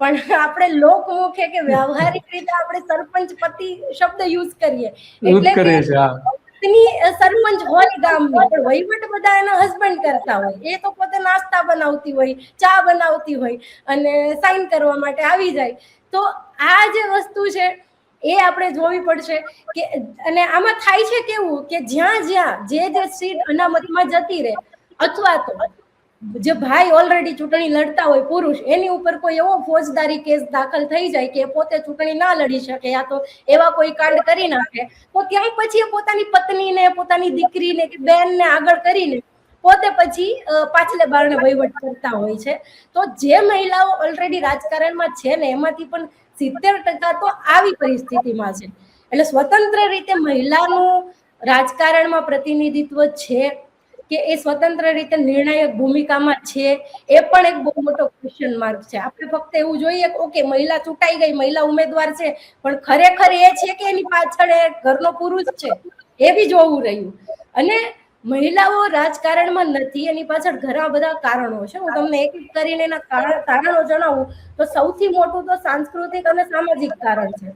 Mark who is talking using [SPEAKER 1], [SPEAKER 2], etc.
[SPEAKER 1] પણ આપણે લોકમુખે કે વ્યવહારિક રીતે આપણે સરપંચ પતિ શબ્દ યુઝ કરીએ એટલે કે પત્ની સરપંચ હોય ગામની, પણ વહીવટ બધા એના હસબન્ડ કરતા હોય. એ તો પોતે નાસ્તા બનાવતી હોય, ચા બનાવતી હોય અને સાઈન કરવા માટે આવી જાય. તો આ જે વસ્તુ છે એ આપણે જોવી પડશે કે, અને આમાં થાય છે કેવું કે જ્યાં જ્યાં જે સીટ અનામતમાં જતી રહે, અથવા તો જે ભાઈ ઓલરેડી ચૂંટણી લડતા હોય પુરુષ, એની ઉપર કોઈ એવો ફોજદારી કેસ દાખલ થઈ જાય કે પોતે ચૂંટણી ના લડી શકે, યા તો એવા કોઈ કાંડ કરી નાખે, તો ત્યાં પછી પોતાની પત્નીને, પોતાની દીકરીને કે બેનને આગળ કરીને પોતે પછી પાછલે બારણે વહીવટ કરતા હોય છે. તો જે મહિલાઓ ઓલરેડી રાજકારણમાં છે ને, એમાંથી પણ 70% તો આવી પરિસ્થિતિમાં છે. એટલે સ્વતંત્ર રીતે મહિલાનું રાજકારણમાં પ્રતિનિધિત્વ છે કે એ સ્વતંત્ર રીતે નિર્ણાયક ભૂમિકામાં છે, એ પણ એક બહુ મોટો ક્વેશ્ચન માર્ક છે. આપણે ફક્ત એવું જોઈએ કે ઓકે મહિલા ચૂંટાઈ ગઈ, મહિલા ઉમેદવાર છે, પણ ખરેખર એ છે કે એની પાછળ એ ઘરનો પુરુષ છે, એ બી જોવું રહ્યું. અને મહિલાઓ રાજકારણમાં નથી, એની પાછળ ઘણા બધા કારણો છે. હું તમને એક એક કરીને એના કારણો જણાવું તો સૌથી મોટું તો સાંસ્કૃતિક અને સામાજિક કારણ છે.